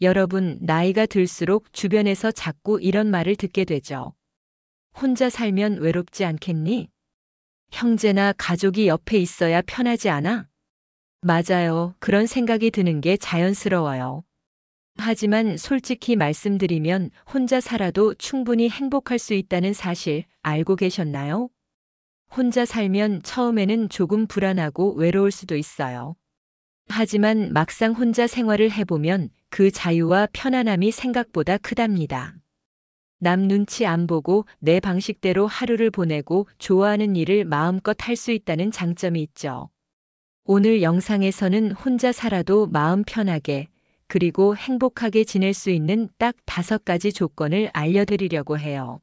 여러분, 나이가 들수록 주변에서 자꾸 이런 말을 듣게 되죠. 혼자 살면 외롭지 않겠니? 형제나 가족이 옆에 있어야 편하지 않아? 맞아요. 그런 생각이 드는 게 자연스러워요. 하지만 솔직히 말씀드리면 혼자 살아도 충분히 행복할 수 있다는 사실 알고 계셨나요? 혼자 살면 처음에는 조금 불안하고 외로울 수도 있어요. 하지만 막상 혼자 생활을 해보면 그 자유와 편안함이 생각보다 크답니다. 남 눈치 안 보고 내 방식대로 하루를 보내고 좋아하는 일을 마음껏 할 수 있다는 장점이 있죠. 오늘 영상에서는 혼자 살아도 마음 편하게 그리고 행복하게 지낼 수 있는 딱 5가지 조건을 알려드리려고 해요.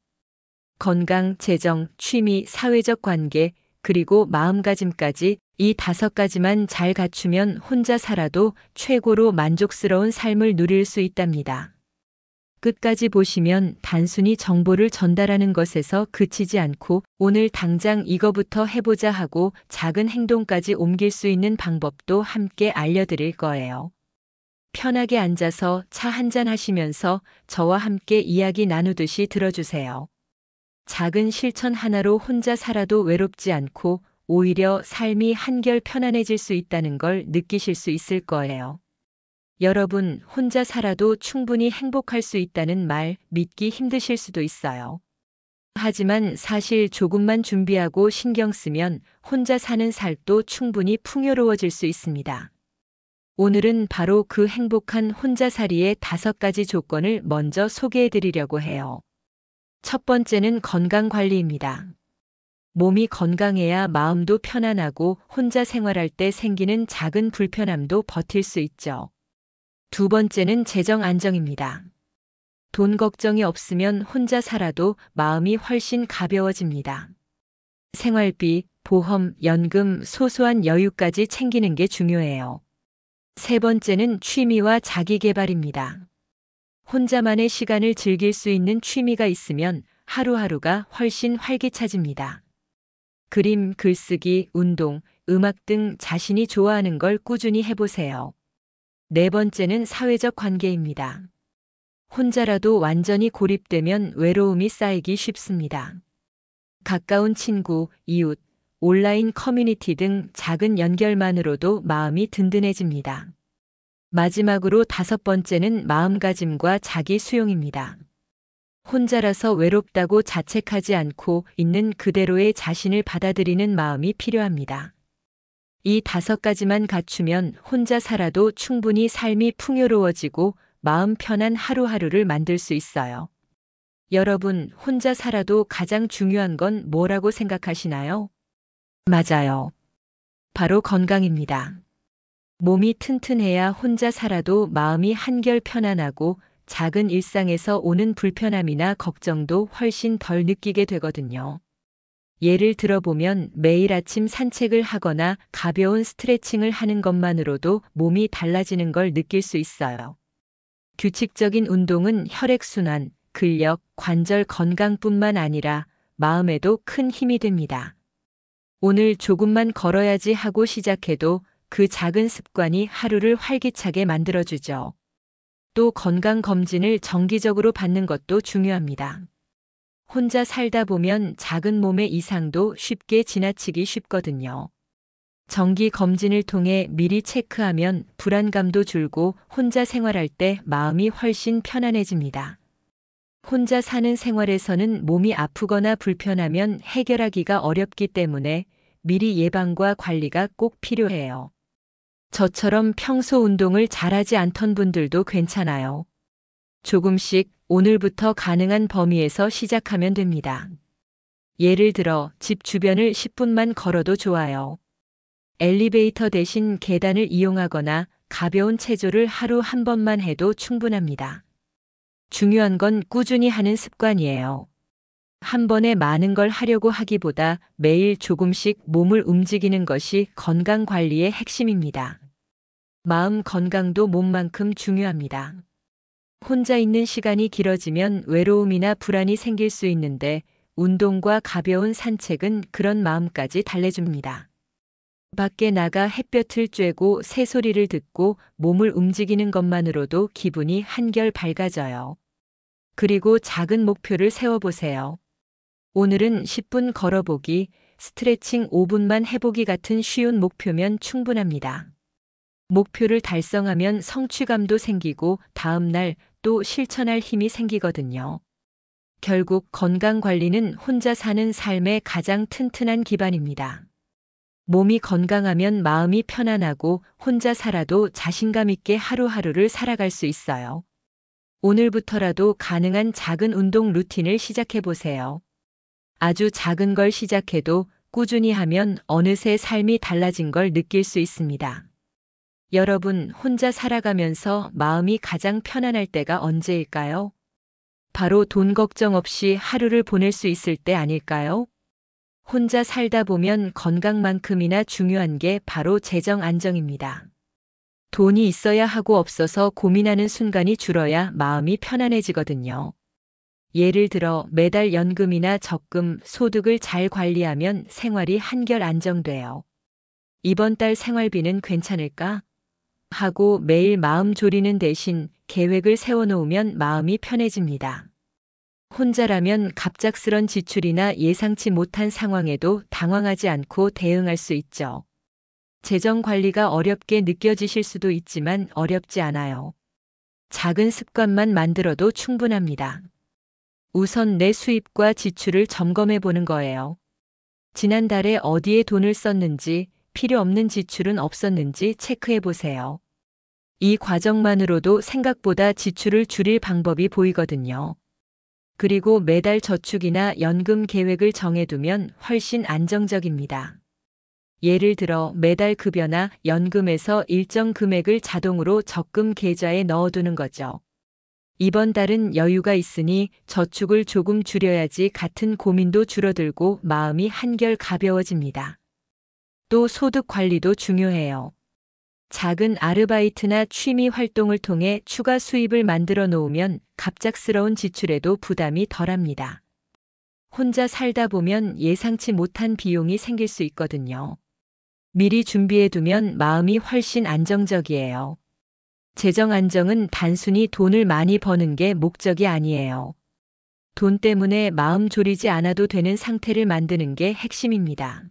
건강, 재정, 취미, 사회적 관계, 그리고 마음가짐까지 이 5가지만 잘 갖추면 혼자 살아도 최고로 만족스러운 삶을 누릴 수 있답니다. 끝까지 보시면 단순히 정보를 전달하는 것에서 그치지 않고 오늘 당장 이거부터 해보자 하고 작은 행동까지 옮길 수 있는 방법도 함께 알려드릴 거예요. 편하게 앉아서 차 한잔 하시면서 저와 함께 이야기 나누듯이 들어주세요. 작은 실천 하나로 혼자 살아도 외롭지 않고 오히려 삶이 한결 편안해질 수 있다는 걸 느끼실 수 있을 거예요. 여러분, 혼자 살아도 충분히 행복할 수 있다는 말 믿기 힘드실 수도 있어요. 하지만 사실 조금만 준비하고 신경 쓰면 혼자 사는 삶도 충분히 풍요로워질 수 있습니다. 오늘은 바로 그 행복한 혼자살이의 5가지 조건을 먼저 소개해 드리려고 해요. 첫 번째는 건강관리입니다. 몸이 건강해야 마음도 편안하고 혼자 생활할 때 생기는 작은 불편함도 버틸 수 있죠. 두 번째는 재정 안정입니다. 돈 걱정이 없으면 혼자 살아도 마음이 훨씬 가벼워집니다. 생활비, 보험, 연금, 소소한 여유까지 챙기는 게 중요해요. 세 번째는 취미와 자기계발입니다. 혼자만의 시간을 즐길 수 있는 취미가 있으면 하루하루가 훨씬 활기차집니다. 그림, 글쓰기, 운동, 음악 등 자신이 좋아하는 걸 꾸준히 해보세요. 네 번째는 사회적 관계입니다. 혼자라도 완전히 고립되면 외로움이 쌓이기 쉽습니다. 가까운 친구, 이웃, 온라인 커뮤니티 등 작은 연결만으로도 마음이 든든해집니다. 마지막으로 5번째는 마음가짐과 자기 수용입니다. 혼자라서 외롭다고 자책하지 않고 있는 그대로의 자신을 받아들이는 마음이 필요합니다. 이 5가지만 갖추면 혼자 살아도 충분히 삶이 풍요로워지고 마음 편한 하루하루를 만들 수 있어요. 여러분, 혼자 살아도 가장 중요한 건 뭐라고 생각하시나요? 맞아요. 바로 건강입니다. 몸이 튼튼해야 혼자 살아도 마음이 한결 편안하고 작은 일상에서 오는 불편함이나 걱정도 훨씬 덜 느끼게 되거든요. 예를 들어보면 매일 아침 산책을 하거나 가벼운 스트레칭을 하는 것만으로도 몸이 달라지는 걸 느낄 수 있어요. 규칙적인 운동은 혈액순환, 근력, 관절 건강뿐만 아니라 마음에도 큰 힘이 됩니다. 오늘 조금만 걸어야지 하고 시작해도 그 작은 습관이 하루를 활기차게 만들어주죠. 또 건강검진을 정기적으로 받는 것도 중요합니다. 혼자 살다 보면 작은 몸의 이상도 쉽게 지나치기 쉽거든요. 정기 검진을 통해 미리 체크하면 불안감도 줄고 혼자 생활할 때 마음이 훨씬 편안해집니다. 혼자 사는 생활에서는 몸이 아프거나 불편하면 해결하기가 어렵기 때문에 미리 예방과 관리가 꼭 필요해요. 저처럼 평소 운동을 잘하지 않던 분들도 괜찮아요. 조금씩 오늘부터 가능한 범위에서 시작하면 됩니다. 예를 들어 집 주변을 10분만 걸어도 좋아요. 엘리베이터 대신 계단을 이용하거나 가벼운 체조를 하루 한 번만 해도 충분합니다. 중요한 건 꾸준히 하는 습관이에요. 한 번에 많은 걸 하려고 하기보다 매일 조금씩 몸을 움직이는 것이 건강 관리의 핵심입니다. 마음 건강도 몸만큼 중요합니다. 혼자 있는 시간이 길어지면 외로움이나 불안이 생길 수 있는데 운동과 가벼운 산책은 그런 마음까지 달래줍니다. 밖에 나가 햇볕을 쬐고 새소리를 듣고 몸을 움직이는 것만으로도 기분이 한결 밝아져요. 그리고 작은 목표를 세워보세요. 오늘은 10분 걸어보기, 스트레칭 5분만 해보기 같은 쉬운 목표면 충분합니다. 목표를 달성하면 성취감도 생기고 다음날 또 실천할 힘이 생기거든요. 결국 건강 관리는 혼자 사는 삶의 가장 튼튼한 기반입니다. 몸이 건강하면 마음이 편안하고 혼자 살아도 자신감 있게 하루하루를 살아갈 수 있어요. 오늘부터라도 가능한 작은 운동 루틴을 시작해 보세요. 아주 작은 걸 시작해도 꾸준히 하면 어느새 삶이 달라진 걸 느낄 수 있습니다. 여러분, 혼자 살아가면서 마음이 가장 편안할 때가 언제일까요? 바로 돈 걱정 없이 하루를 보낼 수 있을 때 아닐까요? 혼자 살다 보면 건강만큼이나 중요한 게 바로 재정 안정입니다. 돈이 있어야 하고 없어서 고민하는 순간이 줄어야 마음이 편안해지거든요. 예를 들어 매달 연금이나 적금, 소득을 잘 관리하면 생활이 한결 안정돼요. 이번 달 생활비는 괜찮을까? 하고 매일 마음 졸이는 대신 계획을 세워놓으면 마음이 편해집니다. 혼자라면 갑작스런 지출이나 예상치 못한 상황에도 당황하지 않고 대응할 수 있죠. 재정 관리가 어렵게 느껴지실 수도 있지만 어렵지 않아요. 작은 습관만 만들어도 충분합니다. 우선 내 수입과 지출을 점검해 보는 거예요. 지난달에 어디에 돈을 썼는지, 필요 없는 지출은 없었는지 체크해 보세요. 이 과정만으로도 생각보다 지출을 줄일 방법이 보이거든요. 그리고 매달 저축이나 연금 계획을 정해두면 훨씬 안정적입니다. 예를 들어 매달 급여나 연금에서 일정 금액을 자동으로 적금 계좌에 넣어두는 거죠. 이번 달은 여유가 있으니 저축을 조금 줄여야지 같은 고민도 줄어들고 마음이 한결 가벼워집니다. 또 소득 관리도 중요해요. 작은 아르바이트나 취미 활동을 통해 추가 수입을 만들어 놓으면 갑작스러운 지출에도 부담이 덜합니다. 혼자 살다 보면 예상치 못한 비용이 생길 수 있거든요. 미리 준비해 두면 마음이 훨씬 안정적이에요. 재정 안정은 단순히 돈을 많이 버는 게 목적이 아니에요. 돈 때문에 마음 졸이지 않아도 되는 상태를 만드는 게 핵심입니다.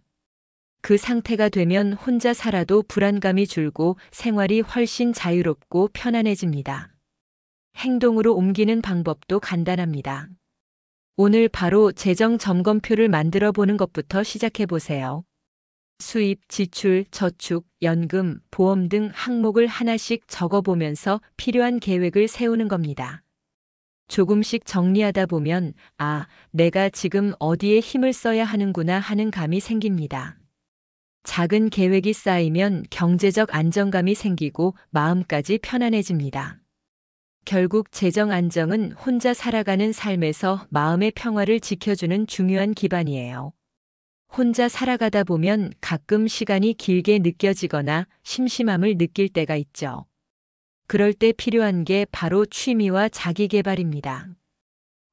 그 상태가 되면 혼자 살아도 불안감이 줄고 생활이 훨씬 자유롭고 편안해집니다. 행동으로 옮기는 방법도 간단합니다. 오늘 바로 재정 점검표를 만들어 보는 것부터 시작해 보세요. 수입, 지출, 저축, 연금, 보험 등 항목을 하나씩 적어보면서 필요한 계획을 세우는 겁니다. 조금씩 정리하다 보면 내가 지금 어디에 힘을 써야 하는구나 하는 감이 생깁니다. 작은 계획이 쌓이면 경제적 안정감이 생기고 마음까지 편안해집니다. 결국 재정 안정은 혼자 살아가는 삶에서 마음의 평화를 지켜주는 중요한 기반이에요. 혼자 살아가다 보면 가끔 시간이 길게 느껴지거나 심심함을 느낄 때가 있죠. 그럴 때 필요한 게 바로 취미와 자기 개발입니다.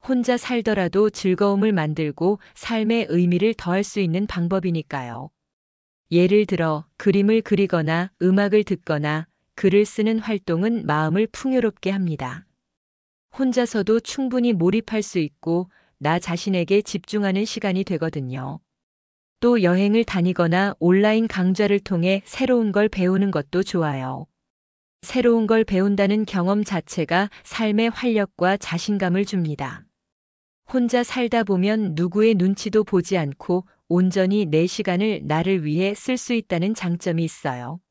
혼자 살더라도 즐거움을 만들고 삶의 의미를 더할 수 있는 방법이니까요. 예를 들어 그림을 그리거나 음악을 듣거나 글을 쓰는 활동은 마음을 풍요롭게 합니다. 혼자서도 충분히 몰입할 수 있고 나 자신에게 집중하는 시간이 되거든요. 또 여행을 다니거나 온라인 강좌를 통해 새로운 걸 배우는 것도 좋아요. 새로운 걸 배운다는 경험 자체가 삶의 활력과 자신감을 줍니다. 혼자 살다 보면 누구의 눈치도 보지 않고 온전히 내 시간을 나를 위해 쓸 수 있다는 장점이 있어요.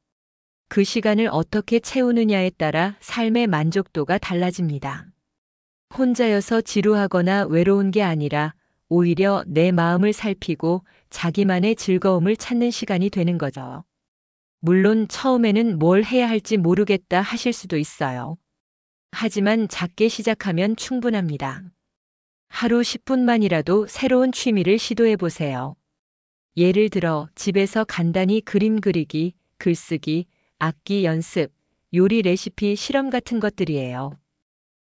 그 시간을 어떻게 채우느냐에 따라 삶의 만족도가 달라집니다. 혼자여서 지루하거나 외로운 게 아니라 오히려 내 마음을 살피고 자기만의 즐거움을 찾는 시간이 되는 거죠. 물론 처음에는 뭘 해야 할지 모르겠다 하실 수도 있어요. 하지만 작게 시작하면 충분합니다. 하루 10분만이라도 새로운 취미를 시도해 보세요. 예를 들어 집에서 간단히 그림 그리기, 글쓰기, 악기 연습, 요리 레시피 실험 같은 것들이에요.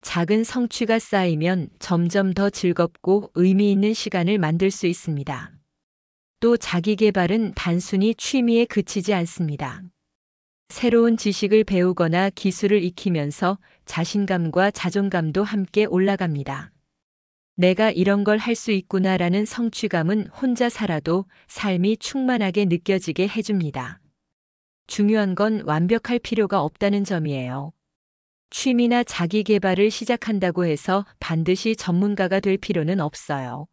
작은 성취가 쌓이면 점점 더 즐겁고 의미 있는 시간을 만들 수 있습니다. 또 자기 개발은 단순히 취미에 그치지 않습니다. 새로운 지식을 배우거나 기술을 익히면서 자신감과 자존감도 함께 올라갑니다. 내가 이런 걸 할 수 있구나라는 성취감은 혼자 살아도 삶이 충만하게 느껴지게 해줍니다. 중요한 건 완벽할 필요가 없다는 점이에요. 취미나 자기 개발을 시작한다고 해서 반드시 전문가가 될 필요는 없어요.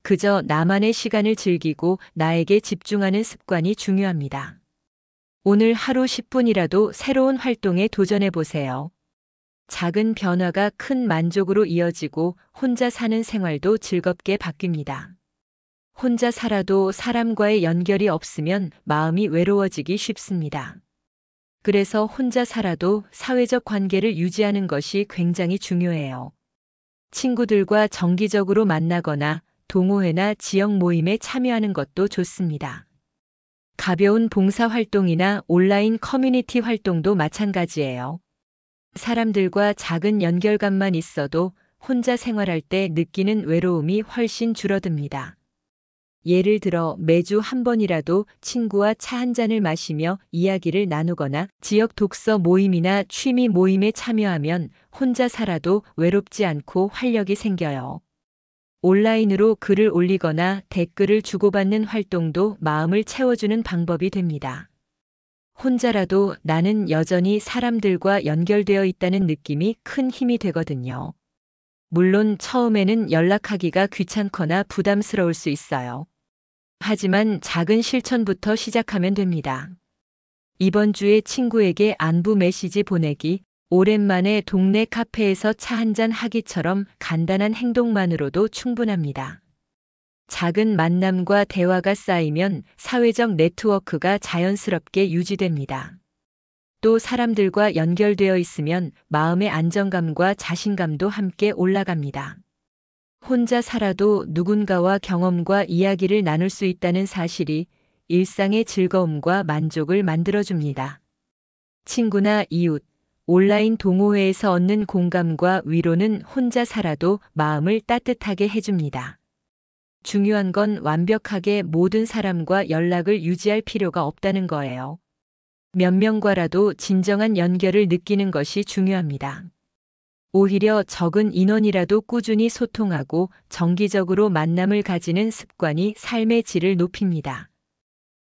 그저 나만의 시간을 즐기고 나에게 집중하는 습관이 중요합니다. 오늘 하루 10분이라도 새로운 활동에 도전해 보세요. 작은 변화가 큰 만족으로 이어지고 혼자 사는 생활도 즐겁게 바뀝니다. 혼자 살아도 사람과의 연결이 없으면 마음이 외로워지기 쉽습니다. 그래서 혼자 살아도 사회적 관계를 유지하는 것이 굉장히 중요해요. 친구들과 정기적으로 만나거나 동호회나 지역 모임에 참여하는 것도 좋습니다. 가벼운 봉사활동이나 온라인 커뮤니티 활동도 마찬가지예요. 사람들과 작은 연결감만 있어도 혼자 생활할 때 느끼는 외로움이 훨씬 줄어듭니다. 예를 들어 매주 한 번이라도 친구와 차 한 잔을 마시며 이야기를 나누거나 지역 독서 모임이나 취미 모임에 참여하면 혼자 살아도 외롭지 않고 활력이 생겨요. 온라인으로 글을 올리거나 댓글을 주고받는 활동도 마음을 채워주는 방법이 됩니다. 혼자라도 나는 여전히 사람들과 연결되어 있다는 느낌이 큰 힘이 되거든요. 물론 처음에는 연락하기가 귀찮거나 부담스러울 수 있어요. 하지만 작은 실천부터 시작하면 됩니다. 이번 주에 친구에게 안부 메시지 보내기, 오랜만에 동네 카페에서 차 한잔 하기처럼 간단한 행동만으로도 충분합니다. 작은 만남과 대화가 쌓이면 사회적 네트워크가 자연스럽게 유지됩니다. 또 사람들과 연결되어 있으면 마음의 안정감과 자신감도 함께 올라갑니다. 혼자 살아도 누군가와 경험과 이야기를 나눌 수 있다는 사실이 일상의 즐거움과 만족을 만들어줍니다. 친구나 이웃, 온라인 동호회에서 얻는 공감과 위로는 혼자 살아도 마음을 따뜻하게 해줍니다. 중요한 건 완벽하게 모든 사람과 연락을 유지할 필요가 없다는 거예요. 몇 명과라도 진정한 연결을 느끼는 것이 중요합니다. 오히려 적은 인원이라도 꾸준히 소통하고 정기적으로 만남을 가지는 습관이 삶의 질을 높입니다.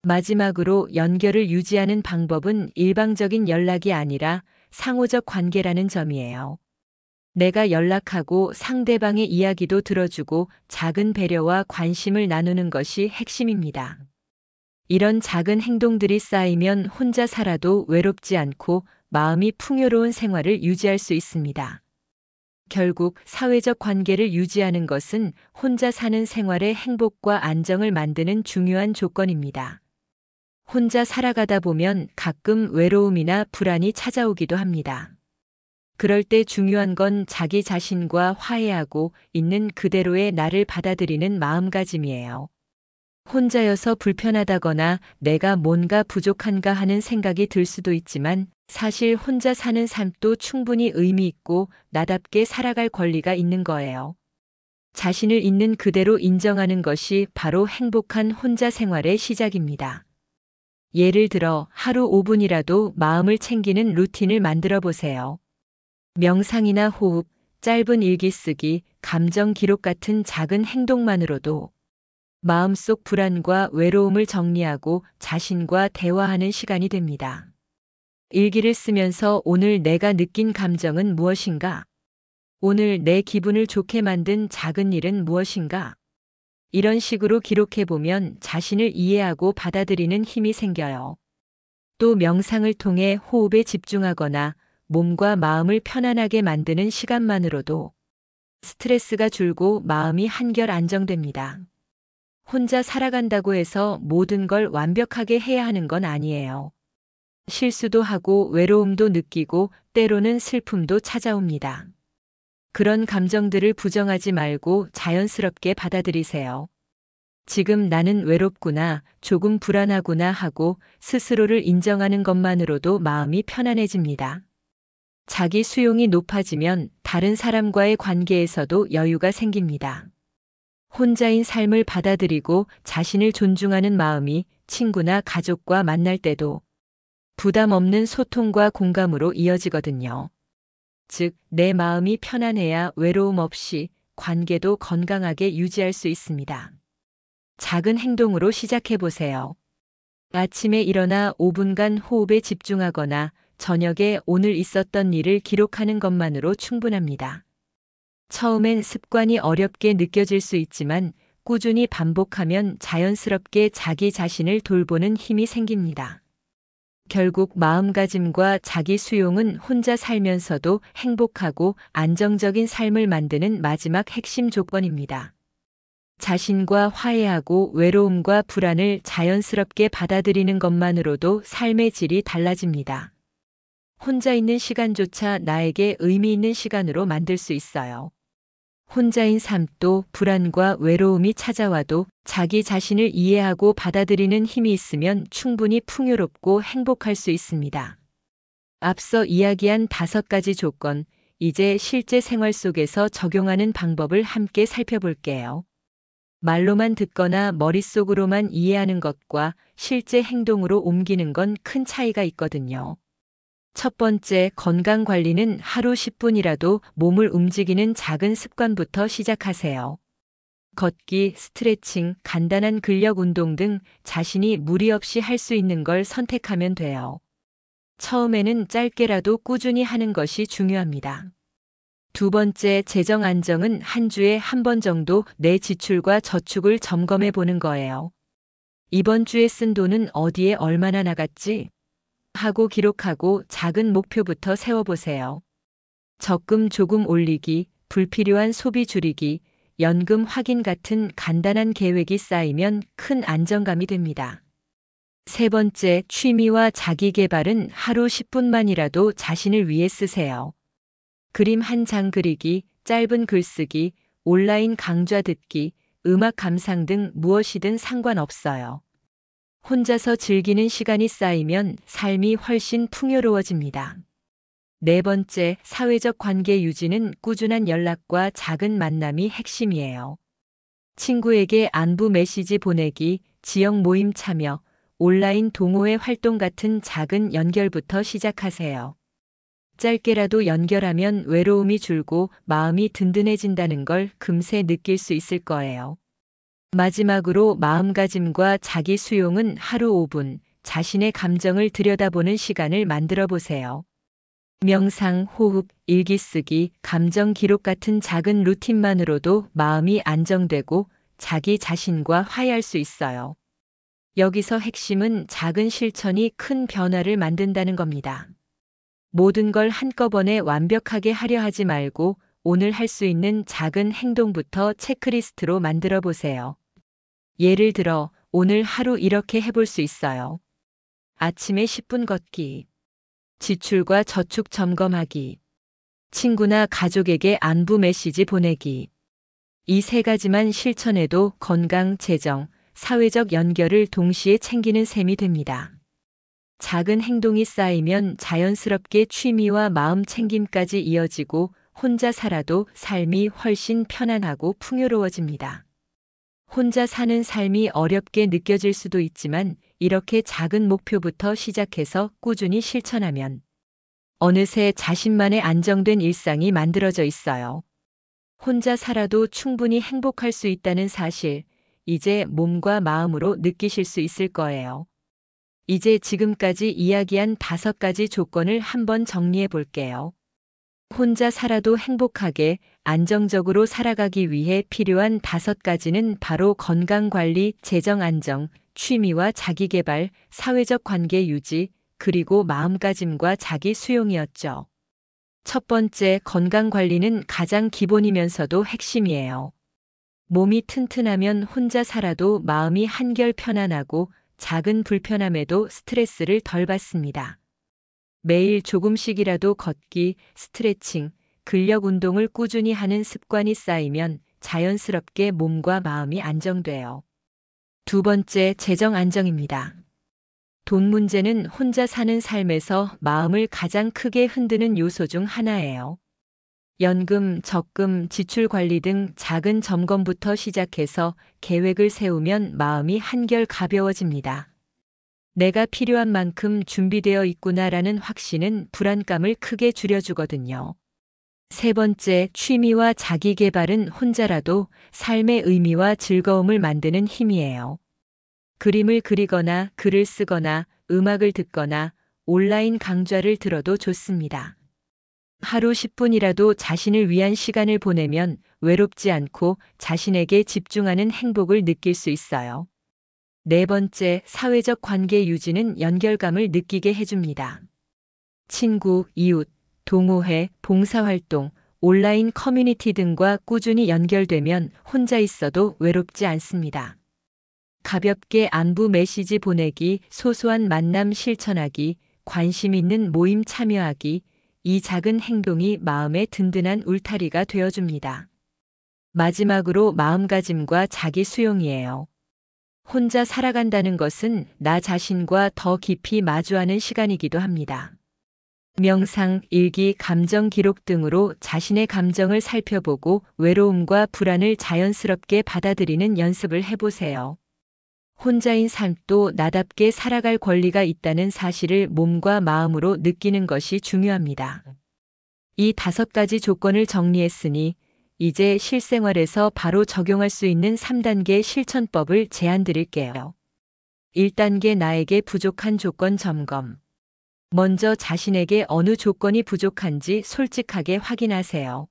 마지막으로 연결을 유지하는 방법은 일방적인 연락이 아니라 상호적 관계라는 점이에요. 내가 연락하고 상대방의 이야기도 들어주고 작은 배려와 관심을 나누는 것이 핵심입니다. 이런 작은 행동들이 쌓이면 혼자 살아도 외롭지 않고 마음이 풍요로운 생활을 유지할 수 있습니다. 결국 사회적 관계를 유지하는 것은 혼자 사는 생활의 행복과 안정을 만드는 중요한 조건입니다. 혼자 살아가다 보면 가끔 외로움이나 불안이 찾아오기도 합니다. 그럴 때 중요한 건 자기 자신과 화해하고 있는 그대로의 나를 받아들이는 마음가짐이에요. 혼자여서 불편하다거나 내가 뭔가 부족한가 하는 생각이 들 수도 있지만 사실 혼자 사는 삶도 충분히 의미 있고 나답게 살아갈 권리가 있는 거예요. 자신을 있는 그대로 인정하는 것이 바로 행복한 혼자 생활의 시작입니다. 예를 들어 하루 5분이라도 마음을 챙기는 루틴을 만들어 보세요. 명상이나 호흡, 짧은 일기 쓰기, 감정 기록 같은 작은 행동만으로도 마음속 불안과 외로움을 정리하고 자신과 대화하는 시간이 됩니다. 일기를 쓰면서 오늘 내가 느낀 감정은 무엇인가? 오늘 내 기분을 좋게 만든 작은 일은 무엇인가? 이런 식으로 기록해보면 자신을 이해하고 받아들이는 힘이 생겨요. 또 명상을 통해 호흡에 집중하거나 몸과 마음을 편안하게 만드는 시간만으로도 스트레스가 줄고 마음이 한결 안정됩니다. 혼자 살아간다고 해서 모든 걸 완벽하게 해야 하는 건 아니에요. 실수도 하고 외로움도 느끼고 때로는 슬픔도 찾아옵니다. 그런 감정들을 부정하지 말고 자연스럽게 받아들이세요. 지금 나는 외롭구나, 조금 불안하구나 하고 스스로를 인정하는 것만으로도 마음이 편안해집니다. 자기 수용이 높아지면 다른 사람과의 관계에서도 여유가 생깁니다. 혼자인 삶을 받아들이고 자신을 존중하는 마음이 친구나 가족과 만날 때도 부담 없는 소통과 공감으로 이어지거든요. 즉, 내 마음이 편안해야 외로움 없이 관계도 건강하게 유지할 수 있습니다. 작은 행동으로 시작해 보세요. 아침에 일어나 5분간 호흡에 집중하거나 저녁에 오늘 있었던 일을 기록하는 것만으로 충분합니다. 처음엔 습관이 어렵게 느껴질 수 있지만 꾸준히 반복하면 자연스럽게 자기 자신을 돌보는 힘이 생깁니다. 결국 마음가짐과 자기 수용은 혼자 살면서도 행복하고 안정적인 삶을 만드는 마지막 핵심 조건입니다. 자신과 화해하고 외로움과 불안을 자연스럽게 받아들이는 것만으로도 삶의 질이 달라집니다. 혼자 있는 시간조차 나에게 의미 있는 시간으로 만들 수 있어요. 혼자인 삶도 불안과 외로움이 찾아와도 자기 자신을 이해하고 받아들이는 힘이 있으면 충분히 풍요롭고 행복할 수 있습니다. 앞서 이야기한 5가지 조건, 이제 실제 생활 속에서 적용하는 방법을 함께 살펴볼게요. 말로만 듣거나 머릿속으로만 이해하는 것과 실제 행동으로 옮기는 건 큰 차이가 있거든요. 첫 번째, 건강 관리는 하루 10분이라도 몸을 움직이는 작은 습관부터 시작하세요. 걷기, 스트레칭, 간단한 근력 운동 등 자신이 무리 없이 할 수 있는 걸 선택하면 돼요. 처음에는 짧게라도 꾸준히 하는 것이 중요합니다. 두 번째, 재정 안정은 한 주에 한 번 정도 내 지출과 저축을 점검해 보는 거예요. 이번 주에 쓴 돈은 어디에 얼마나 나갔지? 하고 기록하고 작은 목표부터 세워보세요. 적금 조금 올리기, 불필요한 소비 줄이기, 연금 확인 같은 간단한 계획이 쌓이면 큰 안정감이 됩니다. 세 번째, 취미와 자기 개발은 하루 10분만이라도 자신을 위해 쓰세요. 그림 한 장 그리기, 짧은 글쓰기, 온라인 강좌 듣기, 음악 감상 등 무엇이든 상관없어요. 혼자서 즐기는 시간이 쌓이면 삶이 훨씬 풍요로워집니다. 네 번째, 사회적 관계 유지는 꾸준한 연락과 작은 만남이 핵심이에요. 친구에게 안부 메시지 보내기, 지역 모임 참여, 온라인 동호회 활동 같은 작은 연결부터 시작하세요. 짧게라도 연결하면 외로움이 줄고 마음이 든든해진다는 걸 금세 느낄 수 있을 거예요. 마지막으로 마음가짐과 자기 수용은 하루 5분 자신의 감정을 들여다보는 시간을 만들어 보세요. 명상, 호흡, 일기 쓰기, 감정 기록 같은 작은 루틴만으로도 마음이 안정되고 자기 자신과 화해할 수 있어요. 여기서 핵심은 작은 실천이 큰 변화를 만든다는 겁니다. 모든 걸 한꺼번에 완벽하게 하려 하지 말고 오늘 할 수 있는 작은 행동부터 체크리스트로 만들어 보세요. 예를 들어, 오늘 하루 이렇게 해볼 수 있어요. 아침에 10분 걷기, 지출과 저축 점검하기, 친구나 가족에게 안부 메시지 보내기. 이 3가지만 실천해도 건강, 재정, 사회적 연결을 동시에 챙기는 셈이 됩니다. 작은 행동이 쌓이면 자연스럽게 취미와 마음 챙김까지 이어지고 혼자 살아도 삶이 훨씬 편안하고 풍요로워집니다. 혼자 사는 삶이 어렵게 느껴질 수도 있지만 이렇게 작은 목표부터 시작해서 꾸준히 실천하면 어느새 자신만의 안정된 일상이 만들어져 있어요. 혼자 살아도 충분히 행복할 수 있다는 사실, 이제 몸과 마음으로 느끼실 수 있을 거예요. 이제 지금까지 이야기한 5가지 조건을 한번 정리해 볼게요. 혼자 살아도 행복하게, 안정적으로 살아가기 위해 필요한 5가지는 바로 건강관리, 재정안정, 취미와 자기개발, 사회적 관계 유지, 그리고 마음가짐과 자기 수용이었죠. 첫 번째, 건강관리는 가장 기본이면서도 핵심이에요. 몸이 튼튼하면 혼자 살아도 마음이 한결 편안하고 작은 불편함에도 스트레스를 덜 받습니다. 매일 조금씩이라도 걷기, 스트레칭, 근력 운동을 꾸준히 하는 습관이 쌓이면 자연스럽게 몸과 마음이 안정돼요. 두 번째, 재정 안정입니다. 돈 문제는 혼자 사는 삶에서 마음을 가장 크게 흔드는 요소 중 하나예요. 연금, 적금, 지출 관리 등 작은 점검부터 시작해서 계획을 세우면 마음이 한결 가벼워집니다. 내가 필요한 만큼 준비되어 있구나라는 확신은 불안감을 크게 줄여주거든요. 세 번째, 취미와 자기 개발은 혼자라도 삶의 의미와 즐거움을 만드는 힘이에요. 그림을 그리거나 글을 쓰거나 음악을 듣거나 온라인 강좌를 들어도 좋습니다. 하루 10분이라도 자신을 위한 시간을 보내면 외롭지 않고 자신에게 집중하는 행복을 느낄 수 있어요. 네 번째, 사회적 관계 유지는 연결감을 느끼게 해줍니다. 친구, 이웃, 동호회, 봉사활동, 온라인 커뮤니티 등과 꾸준히 연결되면 혼자 있어도 외롭지 않습니다. 가볍게 안부 메시지 보내기, 소소한 만남 실천하기, 관심 있는 모임 참여하기, 이 작은 행동이 마음의 든든한 울타리가 되어줍니다. 마지막으로 마음가짐과 자기 수용이에요. 혼자 살아간다는 것은 나 자신과 더 깊이 마주하는 시간이기도 합니다. 명상, 일기, 감정 기록 등으로 자신의 감정을 살펴보고 외로움과 불안을 자연스럽게 받아들이는 연습을 해보세요. 혼자인 삶도 나답게 살아갈 권리가 있다는 사실을 몸과 마음으로 느끼는 것이 중요합니다. 이 5가지 조건을 정리했으니 이제 실생활에서 바로 적용할 수 있는 3단계 실천법을 제안 드릴게요. 1단계 나에게 부족한 조건 점검. 먼저 자신에게 어느 조건이 부족한지 솔직하게 확인하세요.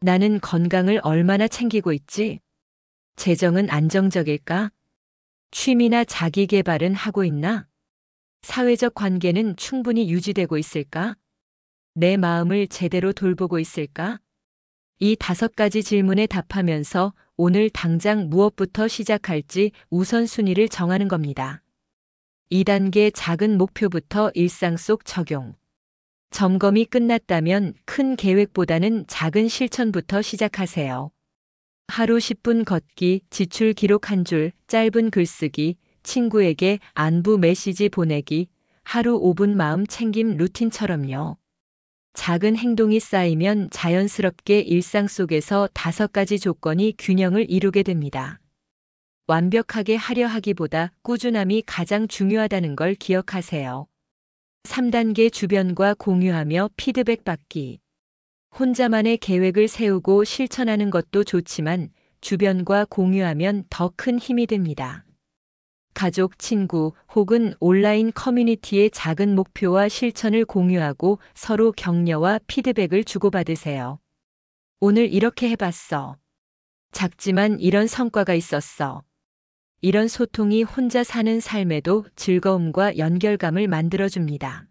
나는 건강을 얼마나 챙기고 있지? 재정은 안정적일까? 취미나 자기 개발은 하고 있나? 사회적 관계는 충분히 유지되고 있을까? 내 마음을 제대로 돌보고 있을까? 이 5가지 질문에 답하면서 오늘 당장 무엇부터 시작할지 우선순위를 정하는 겁니다. 2단계 작은 목표부터 일상 속 적용. 점검이 끝났다면 큰 계획보다는 작은 실천부터 시작하세요. 하루 10분 걷기, 지출 기록 한 줄, 짧은 글쓰기, 친구에게 안부 메시지 보내기, 하루 5분 마음 챙김 루틴처럼요. 작은 행동이 쌓이면 자연스럽게 일상 속에서 5가지 조건이 균형을 이루게 됩니다. 완벽하게 하려 하기보다 꾸준함이 가장 중요하다는 걸 기억하세요. 3단계 주변과 공유하며 피드백 받기. 혼자만의 계획을 세우고 실천하는 것도 좋지만 주변과 공유하면 더 큰 힘이 됩니다. 가족, 친구 혹은 온라인 커뮤니티의 작은 목표와 실천을 공유하고 서로 격려와 피드백을 주고받으세요. 오늘 이렇게 해봤어. 작지만 이런 성과가 있었어. 이런 소통이 혼자 사는 삶에도 즐거움과 연결감을 만들어줍니다.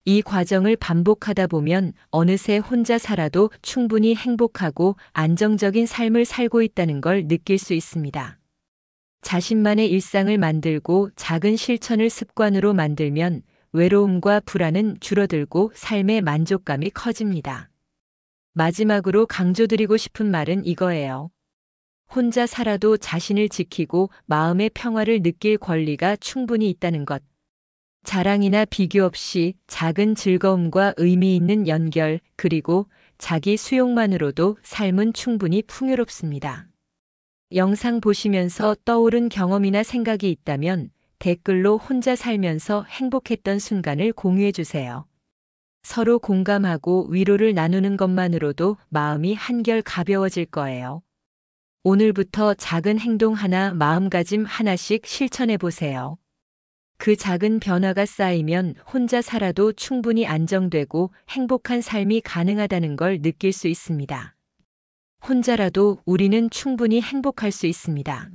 이 과정을 반복하다 보면 어느새 혼자 살아도 충분히 행복하고 안정적인 삶을 살고 있다는 걸 느낄 수 있습니다. 자신만의 일상을 만들고 작은 실천을 습관으로 만들면 외로움과 불안은 줄어들고 삶의 만족감이 커집니다. 마지막으로 강조드리고 싶은 말은 이거예요. 혼자 살아도 자신을 지키고 마음의 평화를 느낄 권리가 충분히 있다는 것. 자랑이나 비교 없이 작은 즐거움과 의미 있는 연결, 그리고 자기 수용만으로도 삶은 충분히 풍요롭습니다. 영상 보시면서 떠오른 경험이나 생각이 있다면 댓글로 혼자 살면서 행복했던 순간을 공유해 주세요. 서로 공감하고 위로를 나누는 것만으로도 마음이 한결 가벼워질 거예요. 오늘부터 작은 행동 하나, 마음가짐 하나씩 실천해 보세요. 그 작은 변화가 쌓이면 혼자 살아도 충분히 안정되고 행복한 삶이 가능하다는 걸 느낄 수 있습니다. 혼자라도 우리는 충분히 행복할 수 있습니다.